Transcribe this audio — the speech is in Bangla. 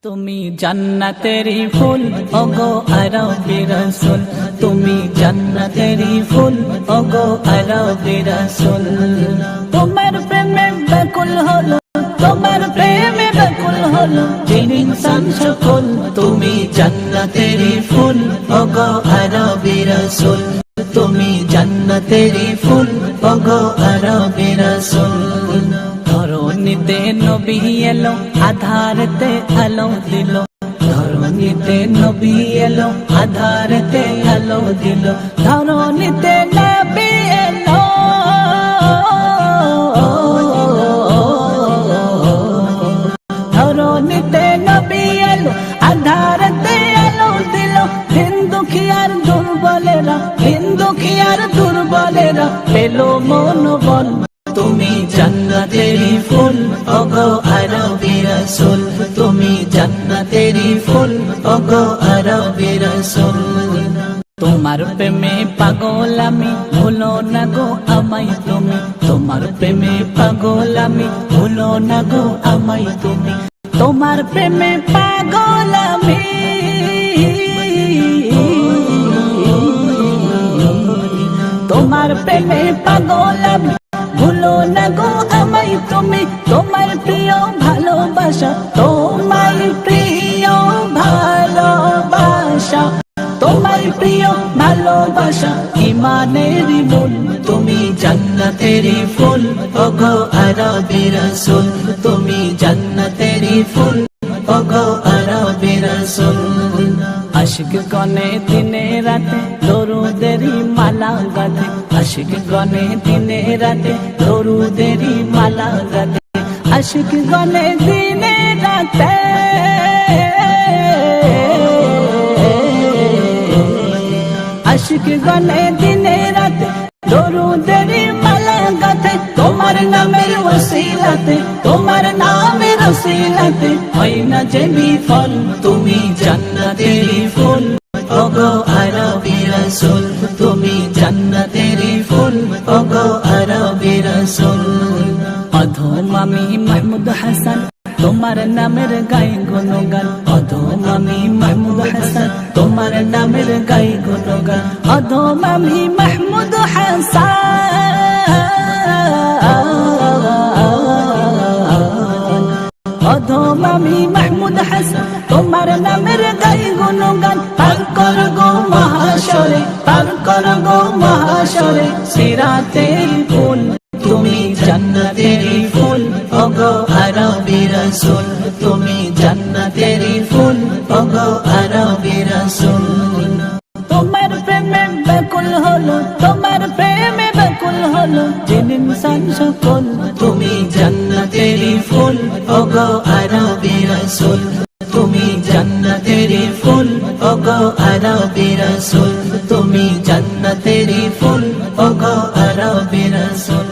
তুমি জান্নাতেরি ফুল ওগো আরবি রাসূল, তুমি জান্নাতেরি ফুল ওগো আরবি রাসূল। তোমার প্রেমে ব্যাকুল হলো, তোমার প্রেমে ব্যাকুল হলো জিন ইনসান সকল। তুমি জান্নাতেরি ফুল ওগো আরবি রাসূল, তুমি জান্নাতেরি ফুল ওগো আরবি রাসূল। ধরণীতে নবী এলো, আধারতে আলো দিল। ধরণীতে নবী এলো, আধারতে আলো দিল। ধরণীতে নবী এলো, ধরণীতে নবী এলো, আধারতে আলো দিল। হিন্দু কি আর দুর্বলেরা, হিন্দু কি আর দুর্বলেরা পেলো মনোবল। তুমি জান্নাতেরি ফুল ওগো আরবি রাসূল, তুমি জান্নাতেরি ফুল ওগো আরবি রাসূল। তোমার প্রেমে পাগল আমি, ভুলো না গো আমায় তুমি। তোমার প্রেমে পাগল আমি, ভুলো না গো আমায় তুমি। তোমার প্রেমে পাগল আমি, তোমার প্রেমে পাগল আমি, ভুলো না গো আমায় তুমি। তোমার প্রিয় ভালোবাসা, তোমার প্রিয় ভালোবাসা, তোমার প্রিয় ভালোবাসা ইমানের মূল। তুমি জান্নাতেরি ফুল ওগো আরবি রাসূল, তুমি জান্নাতেরি ফুল ওগো আরবি রাসূল। আশিক গনে দিনে রাতে দরুদেরি মালা গাথে, আশিক গনে দিনে রাতে দরুদেরি মালা গাথে। আশিক গনে দিনে রাতে, আশিক গনে দিনে রাতে দরুদেরি মালা গাথে। তোমার নামের ওসিলাতে, তোমার নামের ওসিলাতে হয় না যে বিফল। তুমি জান্নাতেরি ফুল ওগো আরবি রাসূল, তুমি জান্নাতেরি ফুল ওগো আরবি রাসূল। অধম আমি মাহমুদ হাসান, তোমার নামের গাই গুণগান। অধম আমি মাহমুদ হাসান, তোমার নামের গাই গুণগান। অধম আমি মাহমুদ হাসান, অধম আমি মাহমুদ হাসান, তোমার নামের গাই গুণগান। পার কর গো মহাশরে, পার কর গো মহাশরে সিরাতের ফুল। তুমি জান্নাতেরি ফুল ওগো আরবি রাসূল, তুমি জান্নাতেরি ফুল ওগো আরবি রাসূল। তোমার প্রেমে ব্যাকুল হলো, তোমার প্রেমে ব্যাকুল হলো জিন ইনসান সকল। তুমি জান্নাতেরি ফুল ওগো আরবি রাসূল, তুমি জান্নাতেরি ফুল ওগো আরবি রাসূল, তুমি জান্নাতেরি ফুল ওগো আরবি রাসূল।